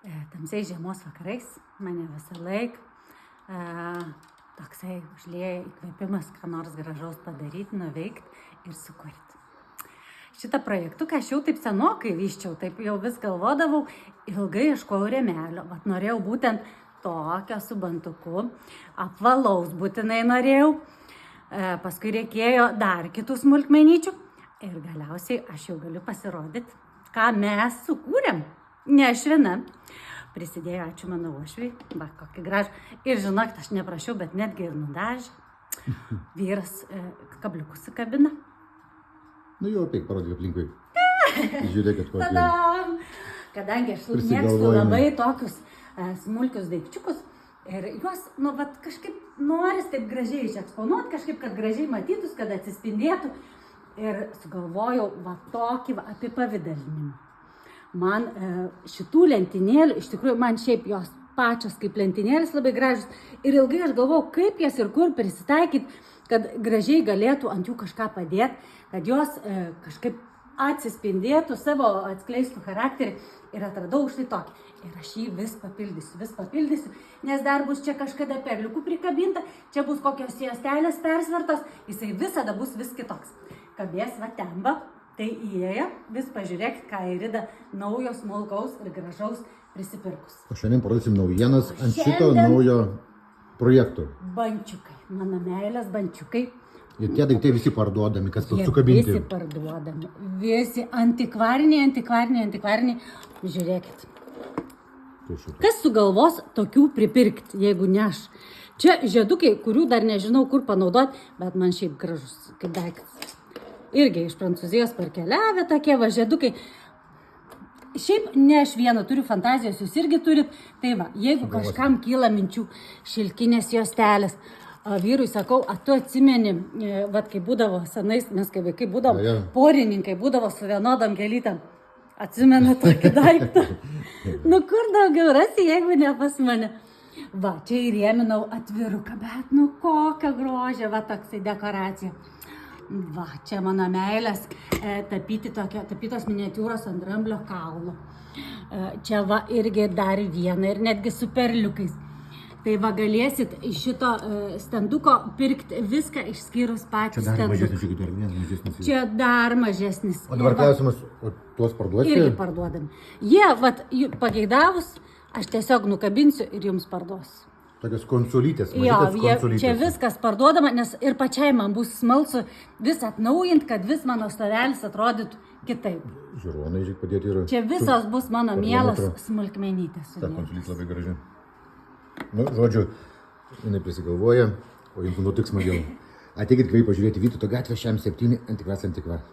Tamsiai žiemos vakarais mane visą laiką toksai užlieja įkvėpimas, ką nors gražaus padaryti, nuveikti ir sukurti. Šitą projektuką aš jau taip senokai vyščiau, taip jau vis galvodavau, ilgai ieškojau rėmelio. Vat norėjau būtent tokio su bantuku, apvalaus būtinai norėjau. Paskui reikėjo dar kitų smulkmenyčių ir galiausiai aš jau galiu pasirodyti, ką mes sukūrėm. Ne aš viena. Prisidėjo, ačiū mano uošviai, va, kokį gražų. Ir žinok, aš neprašiau, bet netgi ir nudažė. Vyras kabliukus įkabina. Nu jau, peik, parodyk aplinkui. Žiūrėkit, kokį. Tadam! Kadangi aš mėgstu labai tokius smulkius daikčiukus ir juos, nu, vat, kažkaip noris taip gražiai išeksponuoti, kažkaip, kad gražiai matytus, kad atsispindėtų. Ir sugalvojau va tokį va, apipavidalinimą. Man šitų lentynėlių, iš tikrųjų, man šiaip jos pačios kaip lentynėlis labai gražus. Ir ilgai aš galvojau, kaip jas ir kur prisitaikyti, kad gražiai galėtų ant jų kažką padėti, kad jos kažkaip atsispindėtų, savo atskleistų charakterį. Ir atradau štai tokį. Ir aš jį vis papildysiu, nes dar bus čia kažkada perliukų prikabinta, čia bus kokios juostelės persvertos, jisai visada bus vis kitoks. Kabės va temba. Tai įėjo, vis pažiūrėkit, ką Irida naujo smulkaus ir gražaus prisipirkus. O šiandien parodysim naujienas ant šito naujo projekto. Bančiukai, mano meilės bančiukai. Ir tie daiktai visi parduodami, kas sukabinti. Visi parduodami, visi antikvariniai. Žiūrėkit. Kas sugalvos tokių pripirkti, jeigu ne aš? Čia žiedukai, kurių dar nežinau, kur panaudoti, bet man šiaip gražus kaip daiktas. Irgi iš Prancūzijos parkeliavę tokie važėdukai. Šiaip ne aš vieną turiu fantazijos, jūs irgi turit. Tai va, jeigu kažkam kyla minčių šilkinės juostelės, vyrui sakau, tu atsimeni, vat kai būdavo senais, mes kai vaikai būdavo, porininkai būdavo su vienodom gėlytėm. Atsimenu tokį daiktą. Nu kur daugiau rasi, jeigu ne pas mane. Va, čia įrėminau atviruką, bet nu kokią grožę, va toksai dekoracija. Va, čia mano meilės tapytos miniatiūros ant dramblio kaulo. Čia va irgi dar viena ir netgi su perliukais. Tai va galėsit iš šito standuko pirkti viską išskyrus patį standuką. Čia dar mažesnis. O dabar klausimas, o tuos parduoti? Irgi parduodami. Jie, va, pageidavus, aš tiesiog nukabinsiu ir jums parduosiu. Tokios konsolytės, mažytės konsolytės. Čia viskas parduodama, nes ir pačiai man bus smalsu vis atnaujint, kad vis mano stovelis atrodytų kitaip. Žiūronai, žiūrėk, padėti yra. Čia visos bus mano mielos smulkmenytės. Ta konsolytė labai graži. Nu, žodžiu, jinai prisigalvoja, o jums nutiks smagiau. Ateikit gyvai pažiūrėti Vytauto gatvę šiam 7 Antikvas Antikva.